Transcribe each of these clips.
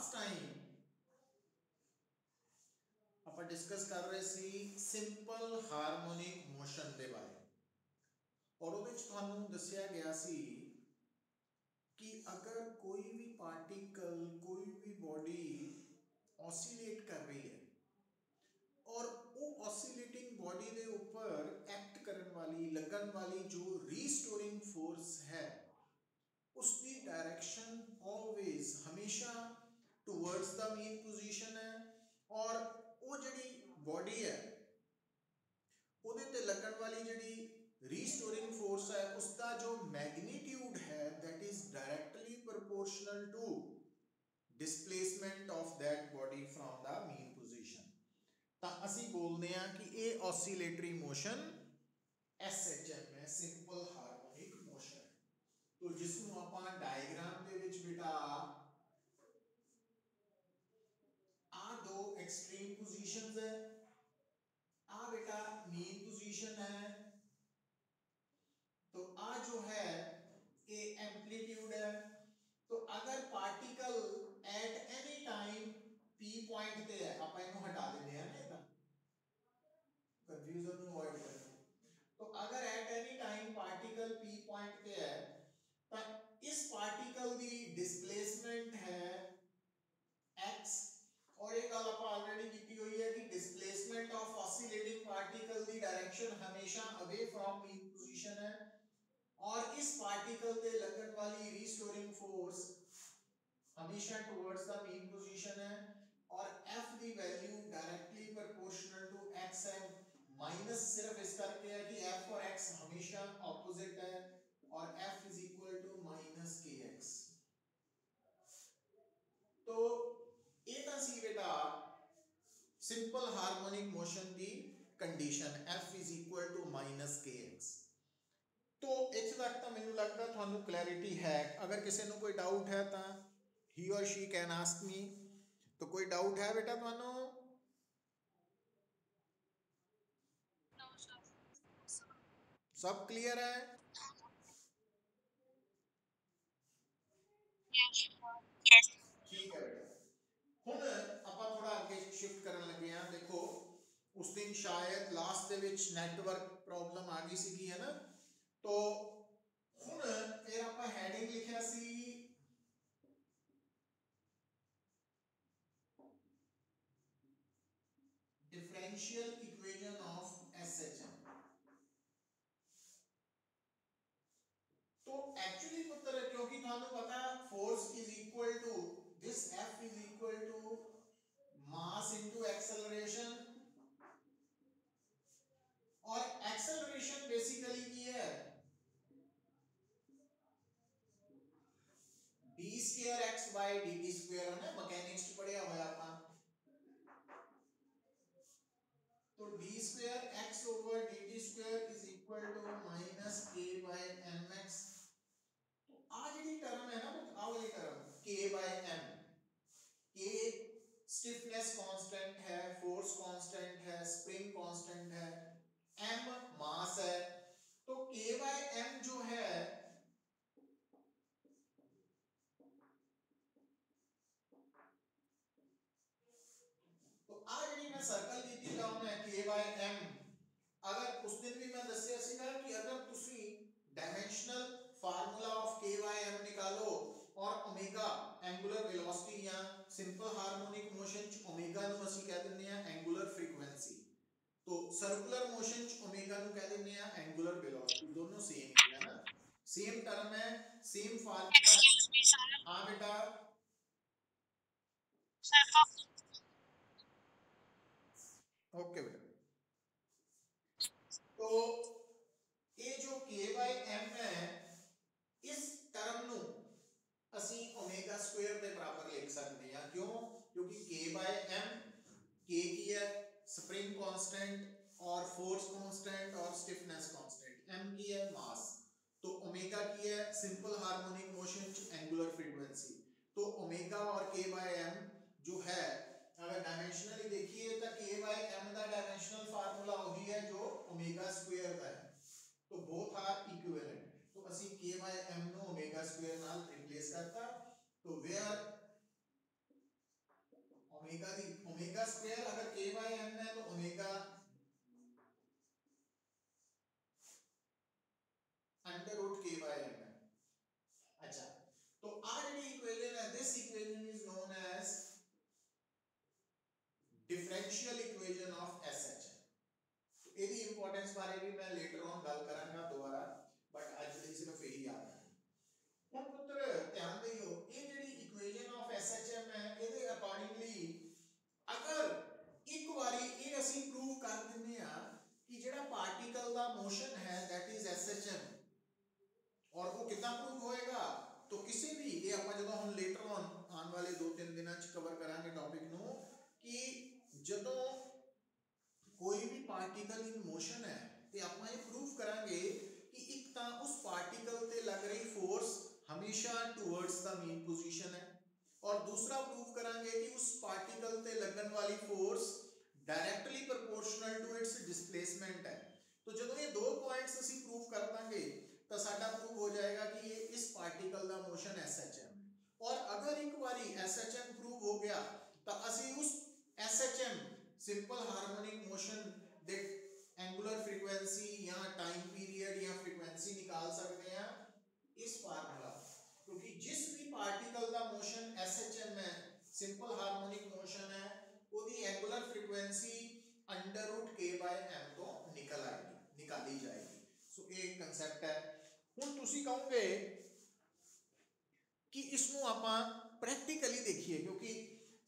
Last time ਆਪਾਂ discuss ਕਰ ਰਹੇ ਸੀ ਸਿੰਪਲ ਹਾਰਮੋਨਿਕ ਮੋਸ਼ਨ ਦੇ ਬਾਰੇ ਔਰ ਉਹਦੇ ਵਿੱਚ ਤੁਹਾਨੂੰ ਦੱਸਿਆ ਗਿਆ ਸੀ कि अगर कोई भी पार्टिकल कोई भी बॉडी ऑसिलेट कर रही है और वो ऑसिलेटिंग बॉडी के ऊपर एक्ट करने वाली लगन वाली जो रीस्टोरिंग फोर्स है उसकी डायरेक्शन ऑलवेज हमेशा टुवर्ड्स द मेन पोजीशन है और वो जड़ी बॉडी है ਉਹਦੇ ਤੇ ਲੱਗਣ ਵਾਲੀ ਜਿਹੜੀ रीस्टोरिंग फोर्स है उसका जो मैग्नीट्यूड है that is directly proportional to displacement of that body from the mean position ਤਾਂ ਅਸੀਂ ਬੋਲਦੇ ਹਾਂ ਕਿ ਇਹ ऑसिलेटरी मोशन SHM है सिंपल हार्मोनिक मोशन तो जिसਨੂੰ ਆਪਾਂ ਡਾਇਗਰਾਮ ਦੇ ਵਿੱਚ ਬੇਟਾ ਆ ਦੋ एक्सट्रीम पोजीशंस है आ बेटा मेन पोजीशन है तो आ जो है ये एम्पलीट्यूड है तो अगर particle at any time p point पे है आप इनको हटा देते हैं ना इतना कंफ्यूजन अवॉइड करना तो अगर at any time particle p point पे है तो इस पार्टिकल की डिस्प्लेसमेंट है x और एक गल आप ऑलरेडी की हुई है कि डिस्प्लेसमेंट ऑफ ऑसिलेटिंग पार्टिकल की डायरेक्शन हमेशा अवे फ्रॉम मेन पोजीशन है और इस पार्टिकल पे लगने वाली रीस्टोरिंग फोर्स हमेशा टुवर्ड्स द मेन पोजीशन है और f की value directly proportional to x है माइनस सिर्फ इस करके है कि f और x हमेशा ऑपोजिट है और f is equal to minus kx तो ये ਤਾਂ ਸੀ बेटा सिंपल हार्मोनिक मोशन की condition f is equal to minus kx तो इस तक तो मैंने लगता थानू क्लैरिटी है अगर किसी को कोई डाउट है तो ही और शी कैन आस्क मी तो कोई डाउट है बेटा थानू सब क्लियर है ठीक है बेटा हुण आपां थोड़ा आगे शिफ्ट करन लगे हैं देखो उस दिन शायद लास्ट दे विच नेटवर्क प्रॉब्लम आ गई सी है ना तो हुण फिर आपां हेडिंग लिखिया सी डिफरेंशियल इक्वेशन ऑफ SHM तो एक्चुअली पुत्र क्योंकि थानू पता force is equal to this F is equal to mass into acceleration और एक्सेलरेशन बेसिकली की है d square x by dt square है मैकेनिक्स पढ़िया हुआ आपा तो d square x over dt square is equal to minus k by mx तो आ ਜਿਹੜੀ टर्म है ना आ वाली term k by m k stiffness constant है फोर्स कांस्टेंट है स्प्रिंग कांस्टेंट है m मास है तो k by m जो है तो आ ਜਿਹੜੀ मैं सर्कल दी थी टर्म है k by m अगर उस दिन भी मैं दसिया सीगा कि अगर तुसी dimensional formula of k by m निकालो और ओमेगा एंगुलर वेलोसिटी या सिंपल हार्मोनिक मोशन च ओमेगा नु ਅਸੀਂ कह ਦਿੰਦੇ ਆ एंगुलर फ्रीक्वेंसी तो सर्कुलर मोशन च ओमेगा नु कह ਦਿੰਦੇ आ एंगुलर वेलोसिटी दोनों सेम ही है ना सेम टर्म है सेम फार्मूला हां बेटा ओके बेटा तो ये जो k by m है इस टर्म नु ਅਸੀਂ ओमेगा स्क्वायर के बराबर लिख सकते हैं क्यों क्योंकि k by m k की है स्प्रिंग कांस्टेंट और फोर्स कांस्टेंट और स्टिफनेस कांस्टेंट m की है मास तो ओमेगा की है simple harmonic motion angular frequency तो ओमेगा और k by m जो है अगर डायमेंशनली देखिए तो k by m का डायमेंशनल फार्मूला वही है जो ओमेगा स्क्वायर का है तो बोथ आर इक्विवेलेंट तो ਅਸੀਂ k by m ਨੂੰ ओमेगा स्क्वायर नाल रिप्लेस करता तो वेयर कितना प्रूव होएगा तो किसी भी ये ਆਪਾਂ ਜਦੋਂ ਹੁਣ ਲੇਟਰ ਆਉਣ ਵਾਲੇ 2-3 ਦਿਨਾਂ ਚ ਕਵਰ ਕਰਾਂਗੇ ਟੌਪਿਕ ਨੂੰ ਕਿ ਜਦੋਂ ਕੋਈ ਵੀ ਪਾਰਟੀਕਲ ਇਨ ਮੋਸ਼ਨ ਹੈ ਤੇ ਆਪਾਂ ਇਹ ਪ੍ਰੂਫ ਕਰਾਂਗੇ ਕਿ ਇੱਕ ਤਾਂ ਉਸ ਪਾਰਟੀਕਲ ਤੇ ਲੱਗ ਰਹੀ ਫੋਰਸ हमेशा टूवर्ड्स द मीन पोजीशन है और दूसरा प्रूव करांगे कि उस पार्टिकल ते लगन वाली force directly proportional to its displacement है। तो जब ये दो पॉइंट्स ਅਸੀਂ प्रूव कर देंगे तो साडा प्रूव हो जाएगा कि ये इस पार्टिकल का मोशन SHM और अगर एक बारी SHM प्रूव हो गया तो ਅਸੀਂ उस SHM सिंपल हार्मोनिक मोशन दे एंगुलर फ्रीक्वेंसी या टाइम पीरियड या फ्रीक्वेंसी निकाल सकते हैं इस फार्मूला, क्योंकि जिस भी पार्टिकल का मोशन SHM है सिंपल हार्मोनिक मोशन है उसकी एंगुलर फ्रीक्वेंसी √k/m तो निकाली जाएगी। सो एक कंसेप्ट है। हुण तुसी कहोगे कि इसनों आपां प्रैक्टिकली देखिए क्योंकि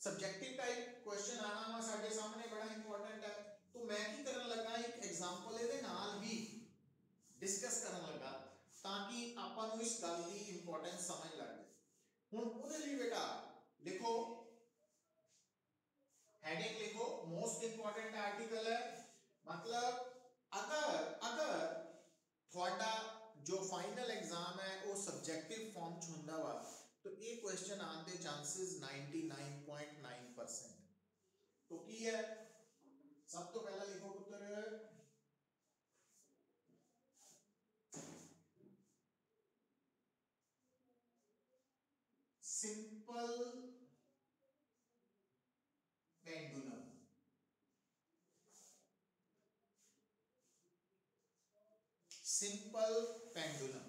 सब्जेक्टिव टाइप क्वेश्चन आना वा साडे सामने बड़ा इंपॉर्टेंट है। तो मैं की करन लगा एक एग्जांपल इहदे नाल ही डिस्कस करन लगा ताकि ਆਪਾਂ ਨੂੰ ਇਸ ਗੱਲ ਦੀ ਇੰਪੋਰਟੈਂਸ ਸਮਝ ਲੱਗ ਜਾਏ। ਹੁਣ ਉਹਦੇ ਲਈ ਬੇਟਾ ਲਿਖੋ हेडिंग लिखो मोस्ट इंपॉर्टेंट आर्टिकल है मतलब अगर थोड़ा जो फाइनल एग्जाम है वो सब्जेक्टिव फॉर्म च हुंदा वा तो ये क्वेश्चन आने के चांसेस 99.9%। तो की है सब तो पहला लिखो पुत्र सिंपल पेंडुलम। सिंपल पेंडुलम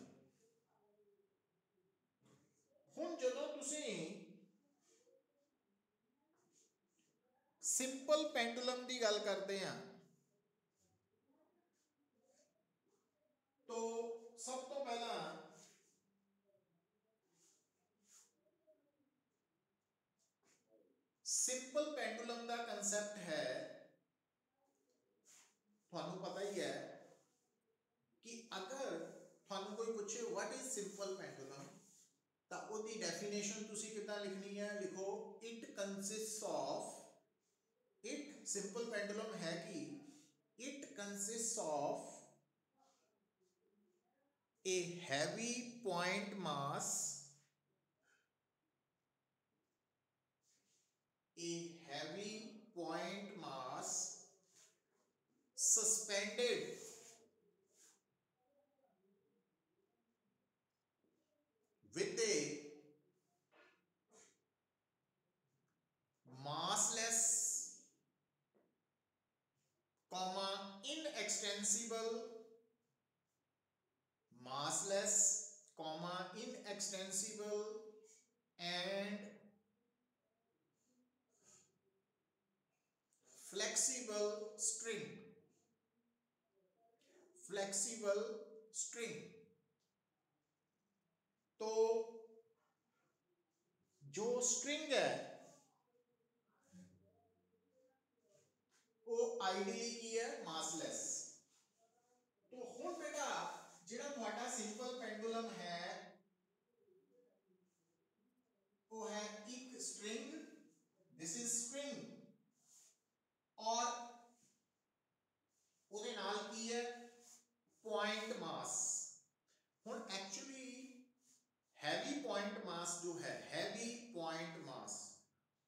हुण जदों तुसी सिंपल पेंडुलम की गल करते हैं तो सब तो पहला सिंपल पेंडुलम का कंसेप्ट है थानू पता ही है कि अगर थानू कोई पूछे व्हाट इज सिंपल पेंडुलम तो उसकी डेफिनेशन तुसी कितना लिखनी है लिखो it consist of it simple pendulum है कि it consist of a heavy point mass a heavy point mass suspended with a massless inextensible and flexible string। तो जो स्ट्रिंग है वो आइडियली की है मासलेस। तो हुण बेटा जिहड़ा तुहाडा सिंपल पेंडुलम है वो है एक स्ट्रिंग दिस इज स्ट्रिंग और ਉਹਦੇ ਨਾਲ ਕੀ है पॉइंट मास। हुण एक्चुअली हैवी पॉइंट मास जो है हैवी पॉइंट मास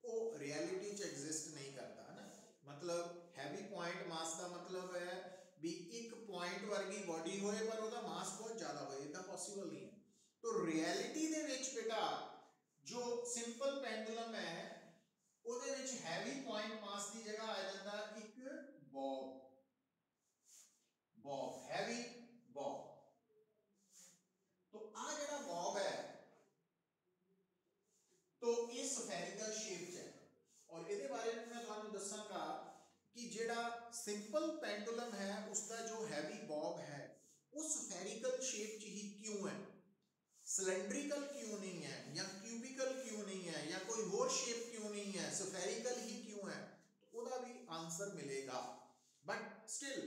वो रियलिटी च एग्जिस्ट नहीं करता है ना। मतलब हैवी पॉइंट मास का मतलब है भी एक पॉइंट वर्गी बॉडी होए पर उसका मास बहुत ज़्यादा होए इतना पॉसिबल नहीं है। तो रियलिटी दे विच बेटा जो सिंपल पेंडुलम है ਉਹਦੇ ਵਿੱਚ हैवी पॉइंट मास की जगह आ जाता एक बॉब हैवी बॉब। तो आ जड़ा बॉब है तो ये स्फेरिकल शेप है और इहदे बारे में मैं तुहानू दसांगा कि जेड़ा सिंपल पेंडुलम है उसका जो हैवी बॉब है वो स्फेरिकल शेप च ही क्यों है सिलेंड्रिकल क्यों नहीं है या क्यूबिकल क्यों नहीं है या कोई और शेप क्यों नहीं है स्फेरिकल ही क्यों है तो उसका भी आंसर मिलेगा। बट स्टिल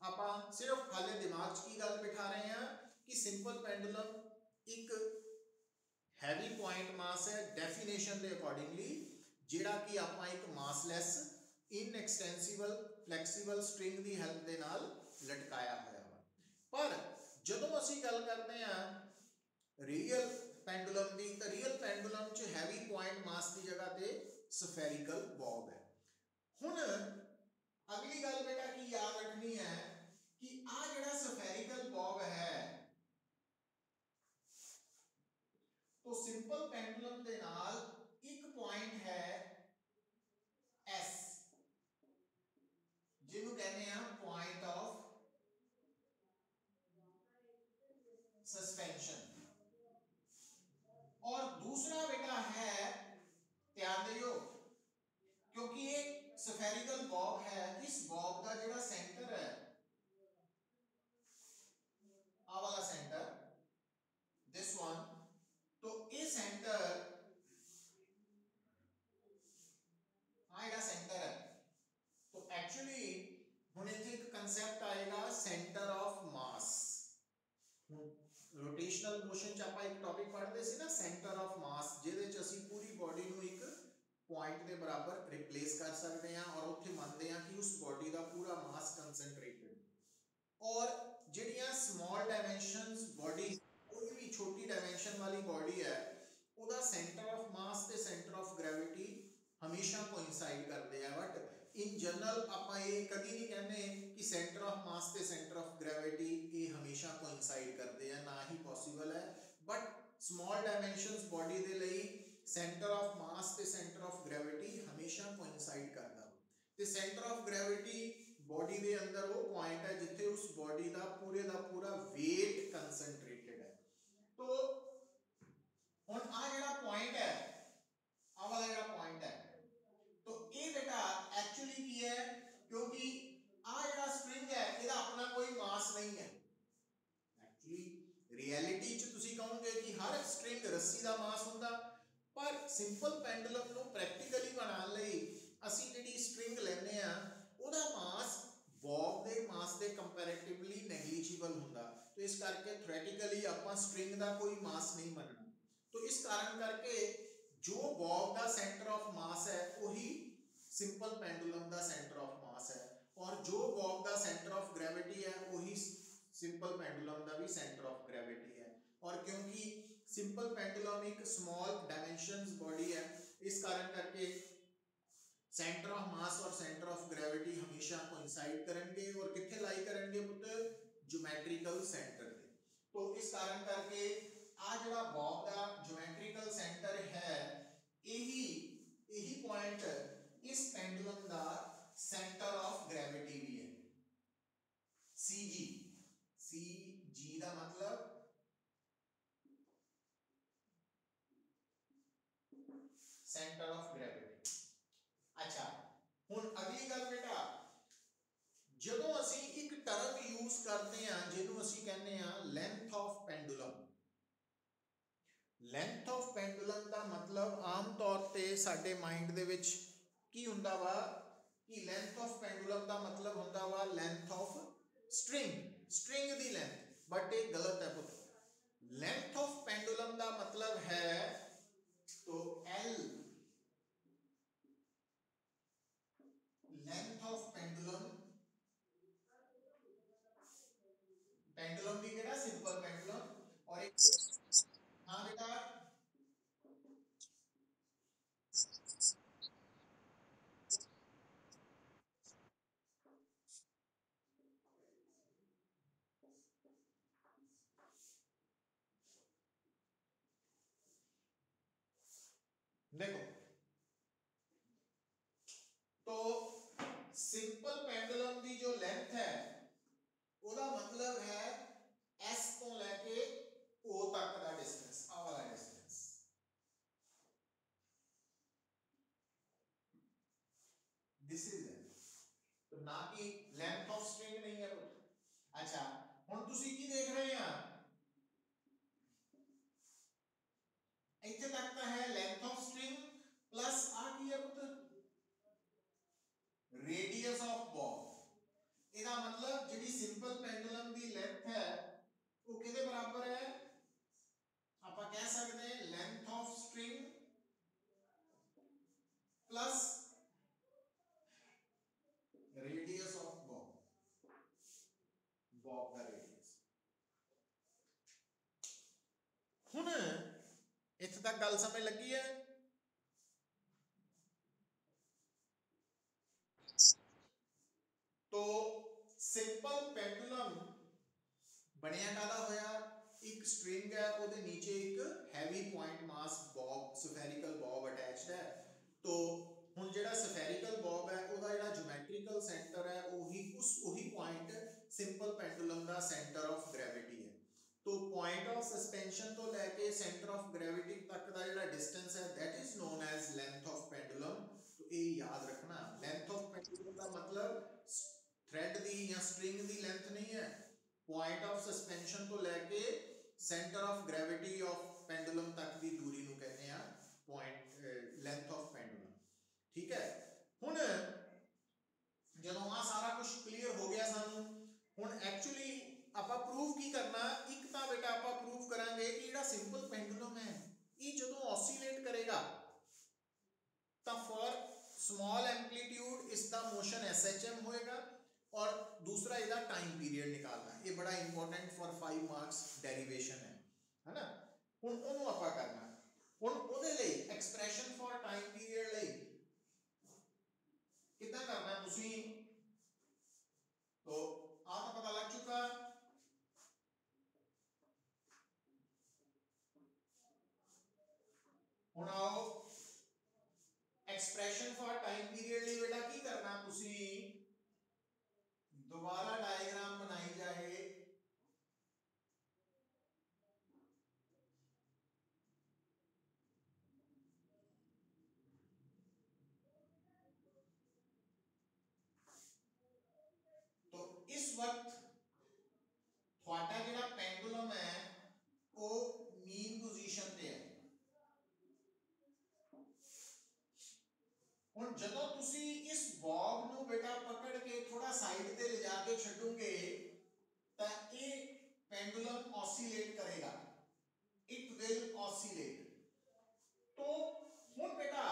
आप सिर्फ हाले दिमाग की गल बिठा रहे हैं कि सिंपल पेंडुलम एक हैवी पॉइंट मास है डेफिनेशन के अकॉर्डिंगली जिहड़ा कि आपां एक मासलैस इनएक्सटेंसिबल फ्लैक्सीबल स्ट्रिंग की हेल्प के नाल लटकाया होया वा। पर जदों असीं गल करते हैं रियल पेंडुलम की, तो रियल पेंडुलम च हैवी पॉइंट मास की जगह पे स्फेरिकल बॉब है। हुण अगली गल बेटा की याद रखनी है कि आ जिहड़ा स्फेरिकल बॉब है तो सिंपल पेंडुलम के नाल एक पॉइंट है एस जिन्हों कहते हैं पॉइंट ऑफ सस्पेंशन, और दूसरा बेटा है, ध्यान दियो क्योंकि ये स्फेरिकल बॉब है, इस बॉब का जिहड़ा सेंटर है आ वाला सेंटर दिस वन, तो ये सेंटर आएगा सेंटर है। तो एक्चुअली हुण इत्थे एक कंसेप्ट आएगा centre of mass. Rotational motion च आपां एक टॉपिक पढ़ते सी ना सेंटर ऑफ मास, जिहदे च असीं पूरी बॉडी नूं एक पॉइंट के बराबर रिप्लेस कर सकते हैं और उत्थे मानते हैं कि उस बॉडी का पूरा मास कंसनट्रेटेड, और जिहड़ियां स्मॉल डायमेंशनस बॉडी कोई भी छोटी डायमेंशन वाली बॉडी है ਉਹਦਾ सेंटर ऑफ मास ते सेंटर ऑफ ग्रेविटी हमेशा कोइंसाइड करते हैं। बट इन जनरल आपां ये कभी नहीं कहते कि सेंटर ऑफ मास ते सेंटर ऑफ ग्रेविटी ये हमेशा कोइंसाइड करते हैं, ना ही पॉसिबल है। बट स्मॉल डायमेंशनस बॉडी दे लई सेंटर ऑफ मास ते सेंटर ऑफ ग्रेविटी हमेशा कोइंसाइड करता ते सेंटर ऑफ ग्रेविटी बॉडी के अंदर वो पॉइंट है जिथे उस बॉडी का पूरा वेट कंसनट्रेटेड है। तो हुण आ जिहड़ा पॉइंट है आ वाला जिहड़ा पॉइंट है तो ये बेटा एक्चुअली की है, क्योंकि आ जिहड़ा स्ट्रिंग है इहदा अपना कोई मास नहीं है। एक्चुअली रियलिटी च तुसीं कहोगे कि हर स्ट्रिंग रस्सी का मास हुंदा, पर सिंपल पेंडुलम नूं प्रैक्टिकली बनाउण लई असीं जिहड़ी स्ट्रिंग लैंदे आ ਉਹਦਾ मास बॉब के मास के कंपैरेटिवली नैगलीजिबल हुंदा। तो इस करके थ्योरेटिकली आपां स्ट्रिंग का कोई मास नहीं मनना। तो इस कारण करके जो बॉब का सेंटर ऑफ मास है वही सिंपल पेंडुलम का सेंटर ऑफ मास है, और जो बॉब का सेंटर ऑफ ग्रेविटी है वही सिंपल पेंडुलम का भी सेंटर ऑफ ग्रेविटी है। और क्योंकि सिंपल पेंडुलम एक स्मॉल डायमेंशंस बॉडी है, इस कारण करके सेंटर ऑफ मास और सेंटर ऑफ ग्रेविटी हमेशा कोइंसाइड करेंगे और कितने लाई करेंगे पुत्र ज्योमेट्रिकल सेंटर पे। तो इस कारण करके आ जिहड़ा बॉब का ज्योमेट्रिकल सेंटर है यही पॉइंट इस पेंडुलम का सेंटर ऑफ ग्रेविटी भी है। सी जी का मतलब सेंटर ऑफ ग्रेविटी। अच्छा हुण अगली गल बेटा, जदों असीं एक टर्म यूज करते हैं जिन्हों असीं कहते हैं length of pendulum. Length of pendulum का मतलब आम तौर पर साडे माइंड दे विच की हुंदा वा कि लेंथ ऑफ पेंडुलम का मतलब हुंदा वा length of string the length, but ये गलत है पुत्र। लेंथ ऑफ पेंडुलम का मतलब है तो एल लेंथ ऑफ पेंडुलम भी केड़ा सिंपल पेंडुलम, और एक हाँ बेटा देखो, तो सिंपल पेंडुलम की जो लेंथ है उसका मतलब है एस तो लेके ओ तक का डिस्टेंस, आ वाला डिस्टेंस। दिस इज इट, तो ना कि लेंथ ऑफ स्ट्रिंग नहीं है। अच्छा हुण तुसी की देख रहे हैं, इत्थे तक का है लेंथ ऑफ स्ट्रिंग प्लस आ की है पुत्र रेडियस ऑफ बॉब। इसका मतलब जिहड़ी सिंपल पेंडुलम की लेंथ है वो किहदे बराबर है तक गल समझ लगी है? तो सिंपल पेंडुलम ਬਣਿਆ ਕਾਹਦਾ ਹੋਇਆ? ਇੱਕ ਸਟ੍ਰਿੰਗ ਹੈ, ਉਹਦੇ ਨੀਚੇ ਇੱਕ ਹੈਵੀ ਪੁਆਇੰਟ ਮਾਸ ਬੌਬ ਸਫੈਰਿਕਲ ਬੌਬ ਅਟੈਚਡ ਹੈ। तो ਹੁਣ ਜਿਹੜਾ ਸਫੈਰਿਕਲ ਬੌਬ ਹੈ ਉਹਦਾ ਜਿਹੜਾ ਜਿਓਮੈਟ੍ਰੀਕਲ ਸੈਂਟਰ ਹੈ ਉਹੀ point simple pendulum the centre of gravity ਹੈ। तो पॉइंट ऑफ सस्पेंशन तो लैके सेंटर ऑफ ग्रेविटी तक का जो डिस्टेंस है that is known as length of pendulum. तो ये याद रखना, लेंथ ऑफ पेंडुलम का मतलब थ्रेड दी या स्ट्रिंग दी लेंथ नहीं है, पॉइंट ऑफ सस्पेंशन तो लैके centre of gravity of pendulum तक की दूरी नूं कहते हैं पॉइंट लेंथ ऑफ पेंडुलम। ठीक है, हुण जदों आ सारा कुछ क्लीयर हो गया सानू, हुण एक्चुअली ਆਪਾਂ ਪ੍ਰੂਫ ਕੀ ਕਰਨਾ? ਇੱਕ ਤਾਂ ਬੇਟਾ ਆਪਾਂ ਪ੍ਰੂਫ ਕਰਾਂਗੇ ਕਿ ਜਿਹੜਾ ਸਿੰਪਲ ਪੈਂਡੂਲਮ ਹੈ ਇਹ ਜਦੋਂ ਔਸੀਲੇਟ ਕਰੇਗਾ ਤਾਂ ਫॉर स्मॉल एम्पलीट्यूड इसका मोशन SHM होएगा और दूसरा ਇਹਦਾ टाइम पीरियड निकालना है। ये बड़ा इंपॉर्टेंट फॉर 5 मार्क्स डेरिवेशन है ना। ਹੁਣ ਉਹਨੂੰ ਆਪਾਂ ਕਰਨਾ, ਹੁਣ ਉਹਦੇ ਲਈ ਐਕਸਪ੍ਰੈਸ਼ਨ ਫॉर टाइम पीरियड ਲਈ ਕਿੱਦਾਂ ਕਰਨਾ ਤੁਸੀਂ? तो आप पता लग चुका। ਹੁਣ आओ एक्सप्रेशन फॉर टाइम पीरियड ਲਈ बेटा की करना, ਤੁਸੀਂ दोबारा डायग्राम बनाई जाए। तो इस वक्त ਤੁਹਾਡਾ ਜਿਹੜਾ ਪੈਂਡੂਲਮ ਹੈ ਉਹ ਮੀਨ ਪੋਜੀਸ਼ਨ ਤੇ ਹੈ। ਹੁਣ ਜਦੋਂ ਤੁਸੀਂ ਇਸ ਬੌਬ ਨੂੰ ਬੇਟਾ ਪਕੜ ਕੇ ਥੋੜਾ ਸਾਈਡ ਤੇ ਲਿਜਾ ਕੇ ਛੱਡੋਗੇ ਤਾਂ ਇਹ पेंडुलम ऑसिलेट करेगा, इट विल ऑसिलेट। तो हुण बेटा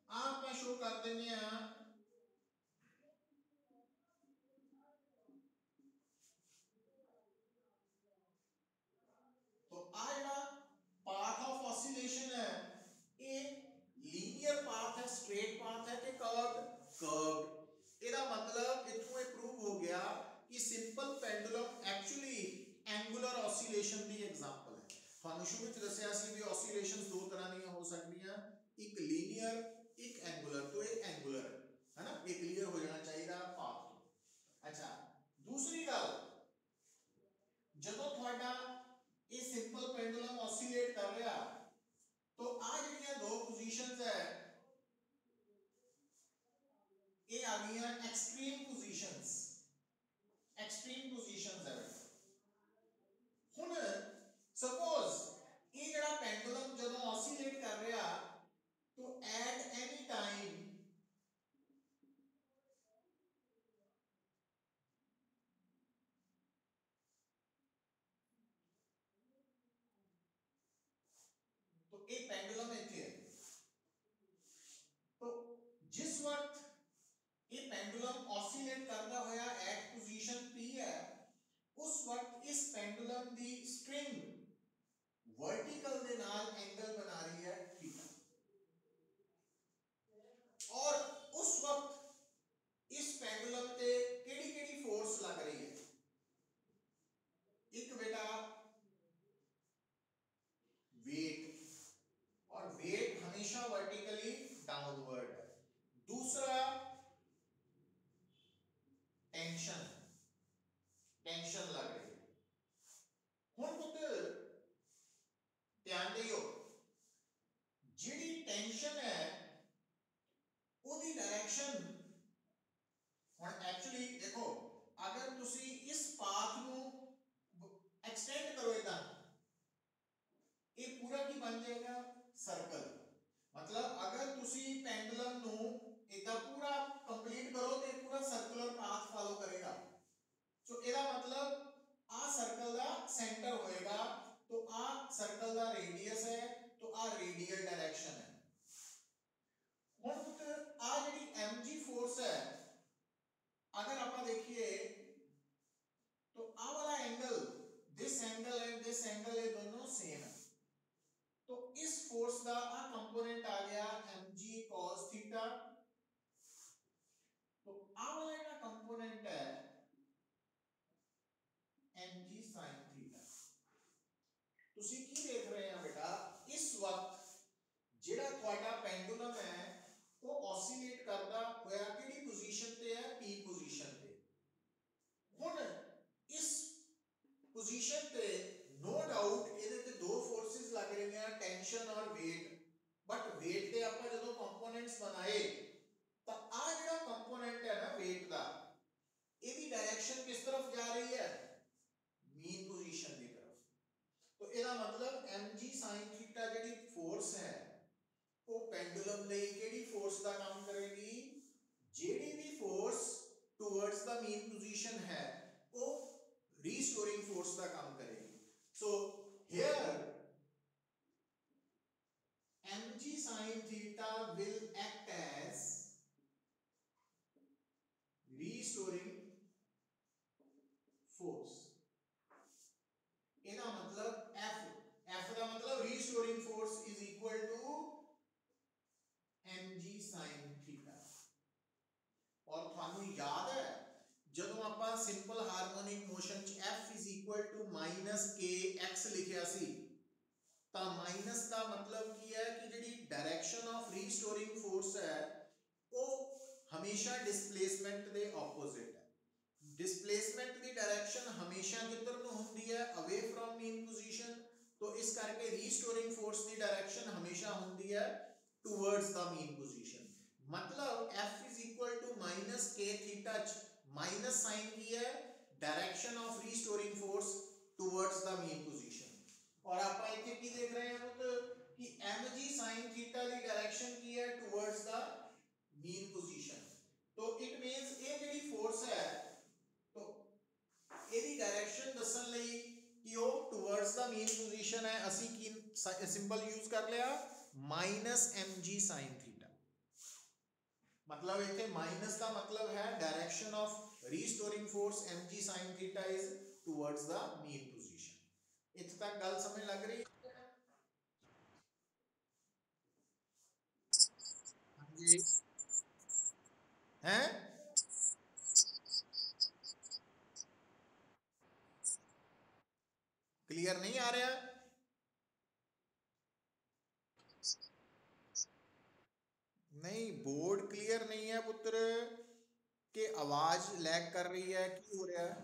आप मैं शो कर देने हैं। तो आ जड़ा पाथ ऑफ ऑसिलेशन है ये लीनियर पाथ है, स्ट्रेट पाथ है कि कर्व्ड? कर्व्ड। ਇਹਦਾ मतलब इथों ये प्रूव हो गया कि simple pendulum actually angular oscillation की एग्जांपल है। ਤੁਹਾਨੂੰ ਸ਼ੁਰੂ ਵਿੱਚ ਦੱਸਿਆ ਸੀ ਵੀ ऑसिलेशंस दो तरह ਦੀਆਂ ਹੋ ਸਕਦੀਆਂ, ਇੱਕ ਲੀਨੀਅਰ ਇੱਕ एंगुलर। तो ਇਹ एंगुलर है ना, ये क्लियर हो जाना चाहिए पाथ ਤੋਂ। अच्छा, दूसरी गल ਜਦੋਂ ਤੁਹਾਡਾ ਇਹ सिंपल पेंडुलम ऑसिलेट कर रहा तो आ ਜਿਹੜੀਆਂ दो पोजीशंस है ये आ गई एक्सट्रीम पोजीशंस। एक्सट्रीम पोजीशंस है। हुण सपोज ये जड़ा पेंडुलम जदों ऑसिलेट कर रहा तो एट एनी टाइम तो ये पेंडुलम इत्थे है। तो जिस वक्त ये पेंडुलम ऑसिलेट करता होया एट पोजीशन P है उस वक्त इस पेंडुलम दी स्ट्रिंग वर्टिकल दे नाल एंगल बना रही है थीटा, और उस वक्त इस पेंडुलम ते केड़ी-केड़ी फोर्स लग रही है? एक बेटा वेट, और वेट हमेशा वर्टिकली डाउनवर्ड है। दूसरा टेंशन, टेंशन लग रही है। हुण पुत्र ध्यान दियो, जिहड़ी टेंशन है ओदी डायरेक्शन हुण एक्चुअली देखो अगर तुसी इस पाथ नू एक्सटेंड करो इदां ये पूरा की बन जाएगा सर्कल। मतलब अगर तुसी पेंडुलम नू इदां पूरा कंप्लीट करो तो पूरा सर्कुलर पाथ फॉलो करेगा। तो ਇਹਦਾ मतलब आ सर्कल का सेंटर होएगा तो आ सर्कल का रेडियस है तो आ रेडियल डायरेक्शन है। हुण पुत्र आ जिहड़ी mg फोर्स है अगर आप देखिए तो आ वाला angle this angle and this angle ये दोनों सेम है। mg sin theta. ਤੁਸੀਂ ਕੀ ਦੇਖ ਰਹੇ ਆ ਬੇਟਾ, ਇਸ ਵਕਤ ਜਿਹੜਾ ਤੁਹਾਡਾ ਪੈਂਡੂਲਮ ਹੈ ਉਹ ऑसिलेट ਕਰਦਾ ਹੋਇਆ ਕਿਹੜੀ ਪੋਜੀਸ਼ਨ ਤੇ ਹੈ, p ਪੋਜੀਸ਼ਨ ਤੇ। ਹੁਣ ਇਸ ਪੋਜੀਸ਼ਨ ਤੇ नो डाउट ਇਹਦੇ ਤੇ ਦੋ ਫੋਰਸਿਸ ਲੱਗ ਰਹੀਆਂ, ਟੈਂਸ਼ਨ ਔਰ weight। ਬਟ weight ਤੇ ਆਪਾਂ ਜਦੋਂ ਕੰਪੋਨੈਂਟਸ ਬਣਾਏ ਤਾਂ ਆ ਜਿਹੜਾ ਕੰਪੋਨੈਂਟ ਹੈ ਨਾ weight ਦਾ, ਇਹਦੀ डायरेक्शन किस तरफ जा रही है, मीन पोजीशन की तरफ। तो ਇਹਦਾ मतलब mg sin थीटा ਜਿਹੜੀ फोर्स है वो पेंडुलम ਲਈ ਕਿਹੜੀ फोर्स ਦਾ ਕੰਮ ਕਰੇਗੀ, ਜਿਹੜੀ ਵੀ force towards the mean position है वो रीस्टोरिंग फोर्स ਦਾ ਕੰਮ ਕਰੇਗੀ। So here mg sin theta will act as restoring force। ਇਹਦਾ मतलब f ਦਾ मतलब restoring force is equal to mg sin theta। और ਤੁਹਾਨੂੰ याद है ਜਦੋਂ ਆਪਾਂ ਸਿੰਪਲ ਹਾਰਮੋਨਿਕ ਮੋਸ਼ਨ ਚ f is equal to -kx ਲਿਖਿਆ ਸੀ ਤਾਂ ਮਾਈਨਸ ਦਾ ਮਤਲਬ ਕੀ ਹੈ ਕਿ ਜਿਹੜੀ ਡਾਇਰੈਕਸ਼ਨ ਆਫ ਰੀਸਟੋਰਿੰਗ ਫੋਰਸ ਹੈ ਉਹ ਹਮੇਸ਼ਾ ਡਿਸਪਲੇਸਮੈਂਟ ਦੇ ਆਪੋਜ਼ਿਟ ਹੈ। डिस्प्लेसमेंट की डायरेक्शन हमेशा किधर ਨੂੰ ਹੁੰਦੀ ਹੈ, अवे फ्रॉम मीन पोजीशन। तो इस करके रीस्टोरिंग फोर्स की डायरेक्शन हमेशा ਹੁੰਦੀ है टुवर्ड्स द मीन पोजीशन। मतलब f is equal to -k theta, minus sign की है direction of restoring force towards the mean position. और ਆਪਾਂ ਇੱਥੇ ਕੀ ਦੇਖ ਰਹੇ ਹਾਂ ਪੁੱਤ कि mg sin थीटा ਦੀ डायरेक्शन ਕੀ है, टुवर्ड्स द मीन पोजीशन। तो इट मींस ये ਜਿਹੜੀ फोर्स है ਇਹਦੀ डायरेक्शन ਦੱਸਣ ਲਈ ਕਿ ਉਹ ਟੁਵਰਡਸ ਦਾ ਮੀਨ ਪੋਜੀਸ਼ਨ ਹੈ, ਅਸੀਂ ਕੀ ਸਿੰਬਲ ਯੂਜ਼ ਕਰ ਲਿਆ -mg sin थीटा। मतलब ਇੱਥੇ ਮਾਈਨਸ ਦਾ मतलब है direction of restoring force mg sin theta is towards the mean position. ਇੱਥੇ तक ਗੱਲ ਸਮਝ ਲੱਗ ਰਹੀ है? ਹਾਂਜੀ हैं, क्लियर नहीं आ रहा? नहीं बोर्ड क्लियर नहीं है पुत्र, के आवाज लैग कर रही है, की हो रहा है?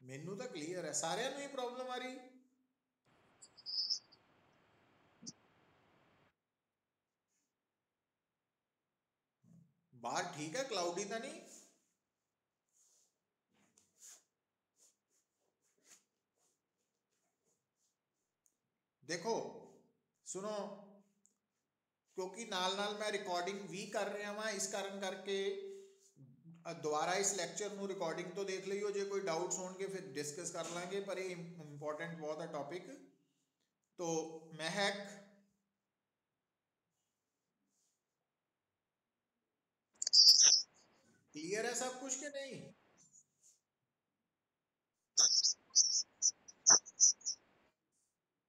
मैनू तो क्लियर है, सारे ही प्रॉब्लम आ रही? बाहर ठीक है, क्लाउडी तो नहीं? देखो सुनो, क्योंकि नाल नाल मैं रिकॉर्डिंग भी कर रहा वा, इस कारण करके दोबारा इस लैक्चर ਨੂੰ रिकॉर्डिंग तो देख लियो, जो कोई डाउट्स होंगे फिर डिस्कस कर लेंगे, पर ये इंपॉर्टेंट बहुत है टॉपिक। तो महक क्लियर है सब कुछ के नहीं?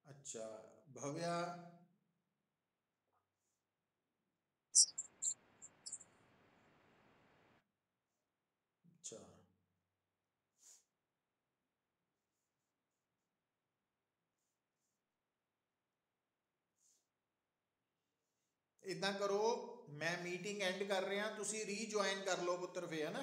अच्छा भव्या, अच्छा इतना करो, मैं मीटिंग एंड कर रहा, तुसी रीजॉइन कर लो पुत्र फिर, है ना।